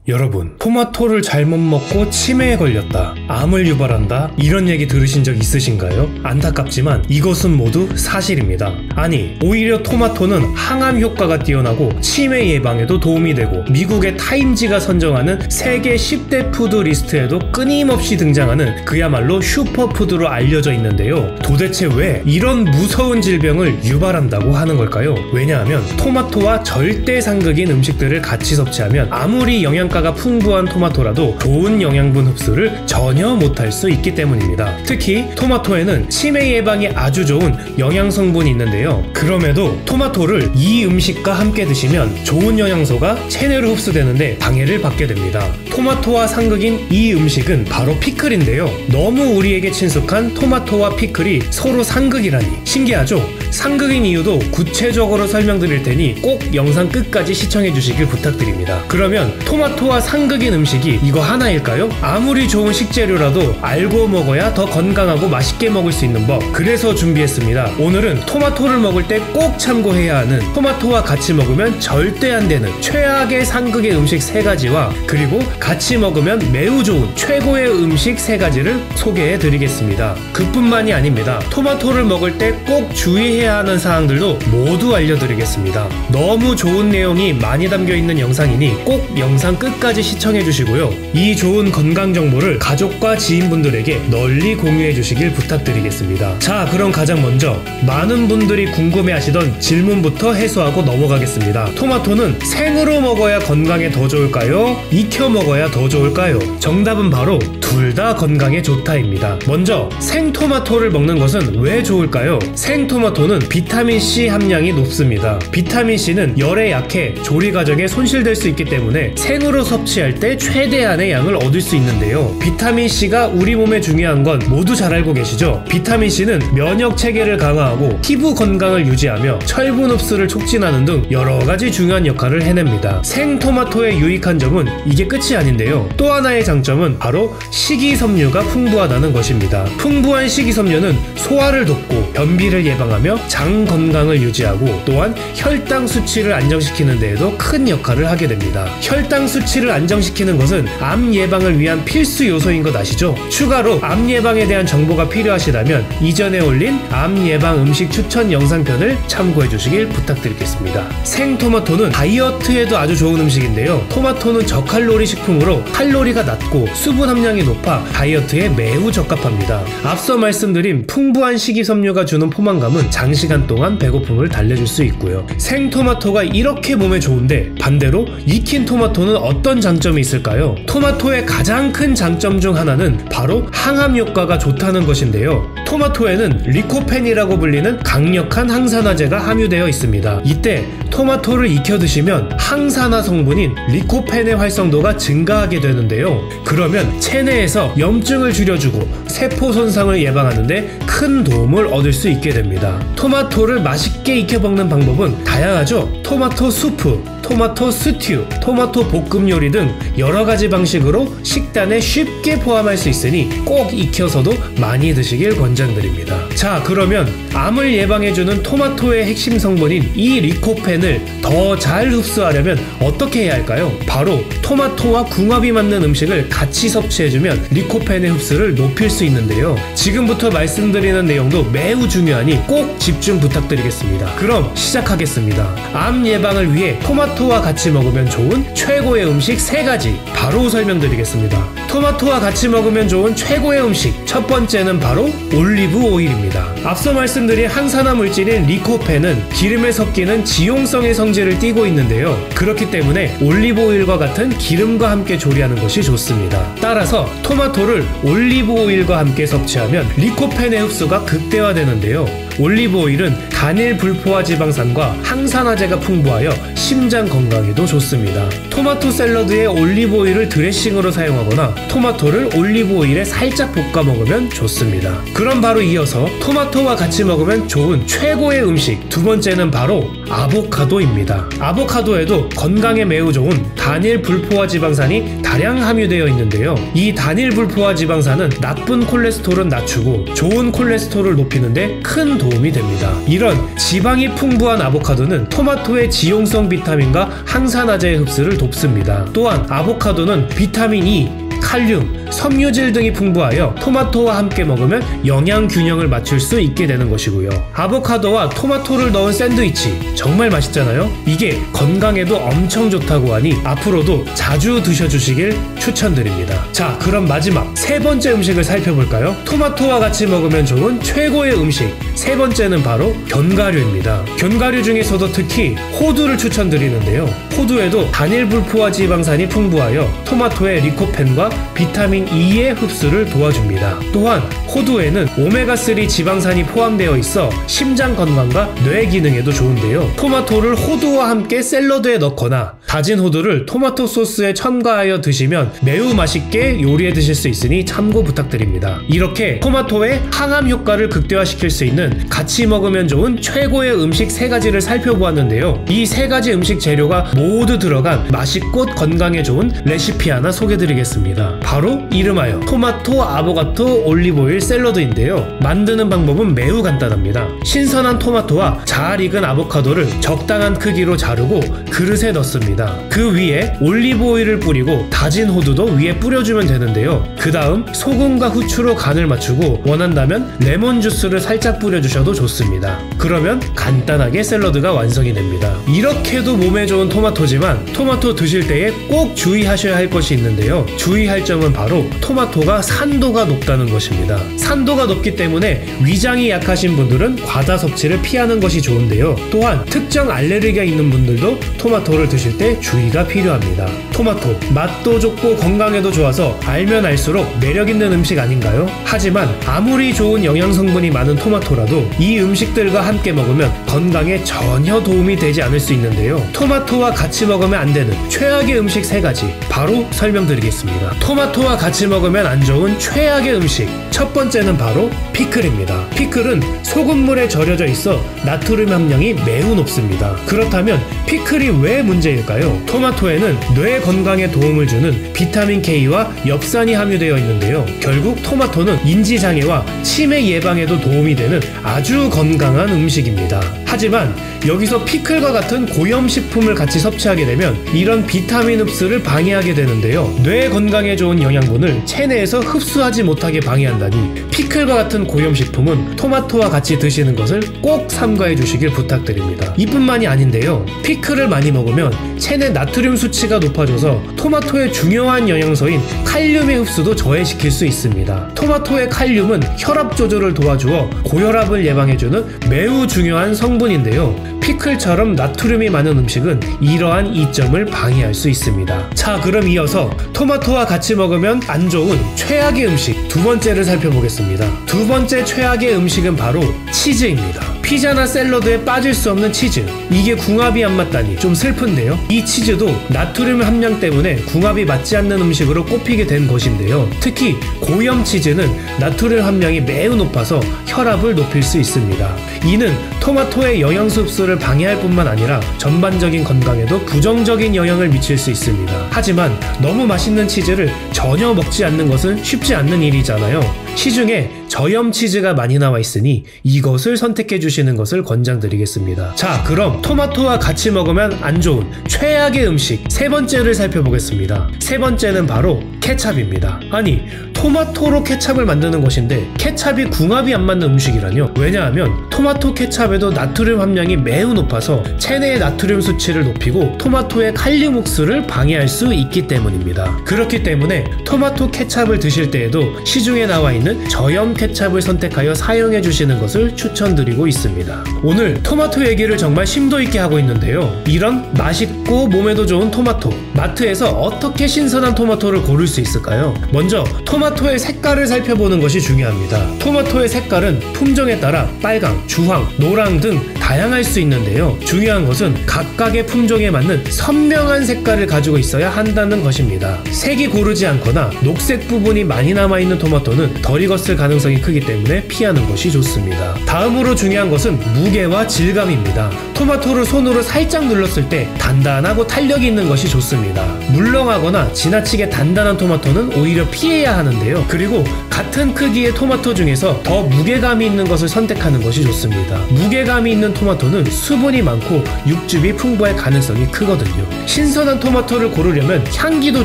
여러분, 토마토를 잘못 먹고 치매에 걸렸다, 암을 유발한다, 이런 얘기 들으신 적 있으신가요? 안타깝지만 이것은 모두 사실입니다. 아니, 오히려 토마토는 항암 효과가 뛰어나고 치매 예방에도 도움이 되고 미국의 타임지가 선정하는 세계 10대 푸드 리스트에도 끊임없이 등장하는 그야말로 슈퍼푸드로 알려져 있는데요. 도대체 왜 이런 무서운 질병을 유발한다고 하는 걸까요? 왜냐하면 토마토와 절대 상극인 음식들을 같이 섭취하면 아무리 영양가가 풍부한 토마토라도 좋은 영양분 흡수를 전혀 못할 수 있기 때문입니다. 특히 토마토에는 치매 예방에 아주 좋은 영양 성분이 있는데요. 그럼에도 토마토를 이 음식과 함께 드시면 좋은 영양소가 체내로 흡수되는데 방해를 받게 됩니다. 토마토와 상극인 이 음식은 바로 피클인데요. 너무 우리에게 친숙한 토마토와 피클이 서로 상극이라니 신기하죠? 상극인 이유도 구체적으로 설명드릴 테니 꼭 영상 끝까지 시청해 주시길 부탁드립니다. 그러면 토마토와 상극인 음식이 이거 하나일까요? 아무리 좋은 식재료라도 알고 먹어야 더 건강하고 맛있게 먹을 수 있는 법, 그래서 준비했습니다. 오늘은 토마토를 먹을 때 꼭 참고해야 하는, 토마토와 같이 먹으면 절대 안 되는 최악의 상극의 음식 3가지와 그리고 같이 먹으면 매우 좋은 최고의 음식 3가지를 소개해 드리겠습니다. 그뿐만이 아닙니다. 토마토를 먹을 때 꼭 주의해야 하는 사항들도 모두 알려드리겠습니다. 너무 좋은 내용이 많이 담겨있는 영상이니 꼭 영상 끝까지 시청해 주시고요. 이 좋은 건강 정보를 가족과 지인분들에게 널리 공유해 주시길 부탁드리겠습니다. 자, 그럼 가장 먼저 많은 분들이 궁금해 하시던 질문부터 해소하고 넘어가겠습니다. 토마토는 생으로 먹어야 건강에 더 좋을까요? 익혀 먹어야 더 좋을까요? 정답은 바로 둘 다 건강에 좋다입니다. 먼저 생토마토를 먹는 것은 왜 좋을까요? 생토마토는 비타민C 함량이 높습니다. 비타민C는 열에 약해 조리 과정에 손실될 수 있기 때문에 생으로 섭취할 때 최대한의 양을 얻을 수 있는데요. 비타민C가 우리 몸에 중요한 건 모두 잘 알고 계시죠? 비타민C는 면역 체계를 강화하고 피부 건강을 유지하며 철분 흡수를 촉진하는 등 여러가지 중요한 역할을 해냅니다. 생토마토의 유익한 점은 이게 끝이 아닌데요. 또 하나의 장점은 바로 식이섬유가 풍부하다는 것입니다. 풍부한 식이섬유는 소화를 돕고 변비를 예방하며 장 건강을 유지하고 또한 혈당 수치를 안정시키는 데에도 큰 역할을 하게 됩니다. 혈당 수치를 안정시키는 것은 암 예방을 위한 필수 요소인 것 아시죠? 추가로 암 예방에 대한 정보가 필요하시다면 이전에 올린 암 예방 음식 추천 영상편을 참고해 주시길 부탁드리겠습니다. 생토마토는 다이어트에도 아주 좋은 음식인데요. 토마토는 저칼로리 식품으로 칼로리가 낮고 수분 함량이 높아 다이어트에 매우 적합합니다. 앞서 말씀드린 풍부한 식이섬유가 주는 포만감은 장시간 동안 배고픔을 달래줄 수 있고요. 생토마토가 이렇게 몸에 좋은데 반대로 익힌 토마토는 어떤 장점이 있을까요? 토마토의 가장 큰 장점 중 하나는 바로 항암 효과가 좋다는 것인데요. 토마토에는 리코펜이라고 불리는 강력한 항산화제가 함유되어 있습니다. 이때 토마토를 익혀 드시면 항산화 성분인 리코펜의 활성도가 증가하게 되는데요. 그러면 체내에서 염증을 줄여주고 세포 손상을 예방하는데 큰 도움을 얻을 수 있게 됩니다. 토마토를 맛있게 익혀 먹는 방법은 다양하죠. 토마토 수프, 토마토 스튜, 토마토 볶음 요리 등 여러가지 방식으로 식단에 쉽게 포함할 수 있으니 꼭 익혀서도 많이 드시길 권장드립니다. 자, 그러면 암을 예방해주는 토마토의 핵심 성분인 이 리코펜을 더 잘 흡수하려면 어떻게 해야 할까요? 바로 토마토와 궁합이 맞는 음식을 같이 섭취해주면 리코펜의 흡수를 높일 수 있는데요. 지금부터 말씀드리는 내용도 매우 중요하니 꼭 집중 부탁드리겠습니다. 그럼 시작하겠습니다. 암 예방을 위해 토마토와 같이 먹으면 좋은 최고의 음식 3가지 바로 설명드리겠습니다. 토마토와 같이 먹으면 좋은 최고의 음식, 첫 번째는 바로 올리브 오일입니다. 앞서 말씀드린 항산화 물질인 리코펜은 기름에 섞이는 지용성의 성질을 띠고 있는데요. 그렇기 때문에 올리브 오일과 같은 기름과 함께 조리하는 것이 좋습니다. 따라서 토마토를 올리브 오일과 함께 섭취하면 리코펜의 흡수가 극대화되는데요. 올리브 오일은 단일 불포화 지방산과 항산화제가 풍부하여 심장 건강에도 좋습니다. 토마토 샐러드에 올리브 오일을 드레싱으로 사용하거나 토마토를 올리브 오일에 살짝 볶아 먹으면 좋습니다. 그럼 바로 이어서 토마토와 같이 먹으면 좋은 최고의 음식 두 번째는 바로 아보카도입니다. 아보카도에도 건강에 매우 좋은 단일 불포화 지방산이 다량 함유되어 있는데요. 이 단일 불포화 지방산은 나쁜 콜레스테롤은 낮추고 좋은 콜레스테롤을 높이는데 큰 도움이 됩니다. 이런 지방이 풍부한 아보카도는 토마토의 지용성 비타민과 항산화제의 흡수를 돕습니다. 또한 아보카도는 비타민 E, 칼륨, 섬유질 등이 풍부하여 토마토와 함께 먹으면 영양 균형을 맞출 수 있게 되는 것이고요. 아보카도와 토마토를 넣은 샌드위치 정말 맛있잖아요? 이게 건강에도 엄청 좋다고 하니 앞으로도 자주 드셔주시길 추천드립니다. 자, 그럼 마지막 세 번째 음식을 살펴볼까요? 토마토와 같이 먹으면 좋은 최고의 음식 세 번째는 바로 견과류입니다. 견과류 중에서도 특히 호두를 추천드리는데요. 호두에도 단일 불포화 지방산이 풍부하여 토마토의 리코펜과 비타민 E의 흡수를 도와줍니다. 또한 호두에는 오메가3 지방산이 포함되어 있어 심장 건강과 뇌 기능에도 좋은데요. 토마토를 호두와 함께 샐러드에 넣거나 다진 호두를 토마토 소스에 첨가하여 드시면 매우 맛있게 요리해 드실 수 있으니 참고 부탁드립니다. 이렇게 토마토의 항암 효과를 극대화시킬 수 있는 같이 먹으면 좋은 최고의 음식 세 가지를 살펴보았는데요. 이 세 가지 음식 재료가 모두 들어간 맛있고 건강에 좋은 레시피 하나 소개드리겠습니다. 바로 이름하여 토마토 아보카도 올리브오일 샐러드인데요. 만드는 방법은 매우 간단합니다. 신선한 토마토와 잘 익은 아보카도를 적당한 크기로 자르고 그릇에 넣습니다. 그 위에 올리브오일을 뿌리고 다진 호두도 위에 뿌려주면 되는데요. 그 다음 소금과 후추로 간을 맞추고 원한다면 레몬 주스를 살짝 뿌려주셔도 좋습니다. 그러면 간단하게 샐러드가 완성이 됩니다. 이렇게도 몸에 좋은 토마토지만 토마토 드실 때에 꼭 주의하셔야 할 것이 있는데요. 주의할 점은 바로 토마토가 산도가 높다는 것입니다. 산도가 높기 때문에 위장이 약하신 분들은 과다 섭취를 피하는 것이 좋은데요. 또한 특정 알레르기가 있는 분들도 토마토를 드실 때 주의가 필요합니다. 토마토 맛도 좋고 건강에도 좋아서 알면 알수록 매력있는 음식 아닌가요? 하지만 아무리 좋은 영양 성분이 많은 토마토라도 이 음식들과 함께 먹으면 건강에 전혀 도움이 되지 않을 수 있는데요. 토마토와 같이 먹으면 안 되는 최악의 음식 세 가지 바로 설명드리겠습니다. 토마토와 같이 먹으면 안 좋은 최악의 음식 첫 번째는 바로 피클입니다. 피클은 소금물에 절여져 있어 나트륨 함량이 매우 높습니다. 그렇다면 피클이 왜 문제일까요? 토마토에는 뇌 건강에 도움을 주는 비타민 K와 엽산이 함유되어 있는데요. 결국 토마토는 인지장애와 치매 예방에도 도움이 되는 아주 건강한 음식입니다. 하지만 여기서 피클과 같은 고염식품을 같이 섭취하게 되면 이런 비타민 흡수를 방해하게 되는데요. 뇌 건강에 좋은 영양분을 체내에서 흡수하지 못하게 방해한다니 피클과 같은 고염식품은 토마토와 같이 드시는 것을 꼭 삼가해 주시길 부탁드립니다. 이뿐만이 아닌데요. 피클을 많이 먹으면 체내 나트륨 수치가 높아져서 토마토의 중요한 영양소인 칼륨의 흡수도 저해시킬 수 있습니다. 토마토의 칼륨은 혈압 조절을 도와주어 고혈압을 예방해주는 매우 중요한 성분인데요. 피클처럼 나트륨이 많은 음식은 이러한 이점을 방해할 수 있습니다. 자, 그럼 이어서 토마토와 같이 먹으면 안 좋은 최악의 음식 두 번째를 살펴보겠습니다. 두 번째 최악의 음식은 바로 치즈입니다. 피자나 샐러드에 빠질 수 없는 치즈. 이게 궁합이 안 맞다니 좀 슬픈데요. 이 치즈도 나트륨 함량 때문에 궁합이 맞지 않는 음식으로 꼽히게 된 것인데요. 특히 고염 치즈는 나트륨 함량이 매우 높아서 혈압을 높일 수 있습니다. 이는 토마토의 영양소 흡수를 방해할 뿐만 아니라 전반적인 건강에도 부정적인 영향을 미칠 수 있습니다. 하지만 너무 맛있는 치즈를 전혀 먹지 않는 것은 쉽지 않는 일이잖아요. 시중에 저염 치즈가 많이 나와 있으니 이것을 선택해 주시는 것을 권장드리겠습니다. 자, 그럼 토마토와 같이 먹으면 안 좋은 최악의 음식 세 번째를 살펴보겠습니다. 세 번째는 바로 케찹입니다. 아니, 토마토로 케찹을 만드는 것인데 케찹이 궁합이 안 맞는 음식이라뇨? 왜냐하면 토마토 케찹에도 나트륨 함량이 매우 높아서 체내의 나트륨 수치를 높이고 토마토의 칼륨 흡수를 방해할 수 있기 때문입니다. 그렇기 때문에 토마토 케찹을 드실 때에도 시중에 나와 있는 저염 케찹을 선택하여 사용해 주시는 것을 추천드리고 있습니다. 오늘 토마토 얘기를 정말 심도 있게 하고 있는데요. 이런 맛있고 몸에도 좋은 토마토, 마트에서 어떻게 신선한 토마토를 고를 수 있을까요? 먼저 토마토 토마토의 색깔을 살펴보는 것이 중요합니다. 토마토의 색깔은 품종에 따라 빨강, 주황, 노랑 등 다양할 수 있는데요. 중요한 것은 각각의 품종에 맞는 선명한 색깔을 가지고 있어야 한다는 것입니다. 색이 고르지 않거나 녹색 부분이 많이 남아있는 토마토는 덜 익었을 가능성이 크기 때문에 피하는 것이 좋습니다. 다음으로 중요한 것은 무게와 질감입니다. 토마토를 손으로 살짝 눌렀을 때 단단하고 탄력이 있는 것이 좋습니다. 물렁하거나 지나치게 단단한 토마토는 오히려 피해야 하는데요. 그리고 같은 크기의 토마토 중에서 더 무게감이 있는 것을 선택하는 것이 좋습니다. 무게감이 있는 토마토는 수분이 많고 육즙이 풍부할 가능성이 크거든요. 신선한 토마토를 고르려면 향기도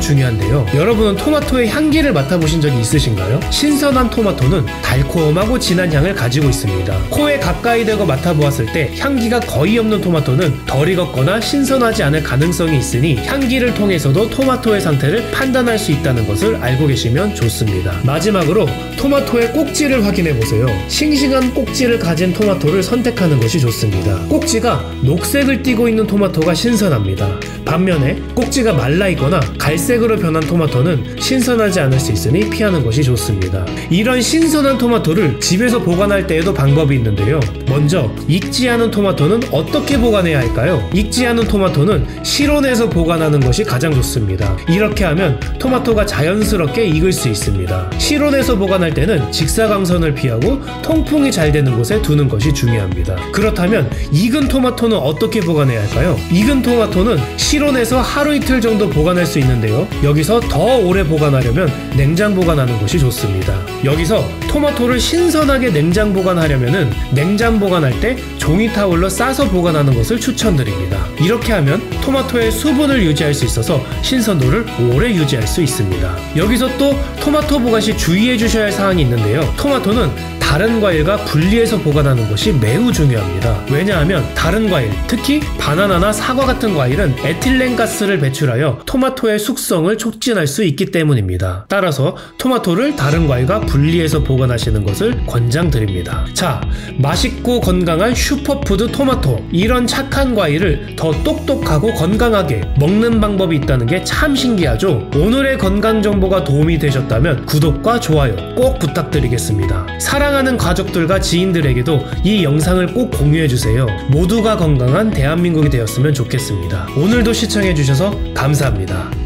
중요한데요. 여러분은 토마토의 향기를 맡아보신 적이 있으신가요? 신선한 토마토는 달콤하고 진한 향을 가지고 있습니다. 코에 가까이 대고 맡아보았을 때 향기가 거의 없는 토마토는 덜 익었거나 신선하지 않을 가능성이 있으니 향기를 통해서도 토마토의 상태를 판단할 수 있다는 것을 알고 계시면 좋습니다. 마지막으로 토마토의 꼭지를 확인해 보세요. 싱싱한 꼭지를 가진 토마토를 선택하는 것이 좋습니다. 꼭지가 녹색을 띠고 있는 토마토가 신선합니다. 반면에 꼭지가 말라 있거나 갈색으로 변한 토마토는 신선하지 않을 수 있으니 피하는 것이 좋습니다. 이런 신선한 토마토를 집에서 보관할 때에도 방법이 있는데요. 먼저 익지 않은 토마토는 어떻게 보관해야 할까요? 익지 않은 토마토는 실온에서 보관하는 것이 가장 좋습니다. 이렇게 하면 토마토가 자연스럽게 익을 수 있습니다. 실온에서 보관할 때는 직사광선을 피하고 통풍이 잘 되는 곳에 두는 것이 중요합니다. 그렇다면 익은 토마토는 어떻게 보관해야 할까요? 익은 토마토는 실온에서 하루 이틀 정도 보관할 수 있는데요. 여기서 더 오래 보관하려면 냉장 보관하는 것이 좋습니다. 여기서 토마토를 신선하게 냉장 보관하려면 냉장 보관할 때 종이 타올로 싸서 보관하는 것을 추천드립니다. 이렇게 하면 토마토의 수분을 유지할 수 있어서 신선도를 오래 유지할 수 있습니다. 여기서 또 토마토 보관 시 주의해 주셔야 할 사항이 있는데요. 토마토는 다른 과일과 분리해서 보관하는 것이 매우 중요합니다. 왜냐하면 다른 과일, 특히 바나나나 사과 같은 과일은 에틸렌가스를 배출하여 토마토의 숙성을 촉진할 수 있기 때문입니다. 따라서 토마토를 다른 과일과 분리해서 보관하시는 것을 권장드립니다. 자, 맛있고 건강한 슈퍼푸드 토마토, 이런 착한 과일을 더 똑똑하고 건강하게 먹는 방법이 있다는 게 참 신기하죠? 오늘의 건강 정보가 도움이 되셨다면 구독과 좋아요 꼭 부탁드리겠습니다. 사랑하는 가족들과 지인들에게도 이 영상을 꼭 공유해주세요. 모두가 건강한 대한민국이 되었으면 좋겠습니다. 오늘도 시청해주셔서 감사합니다.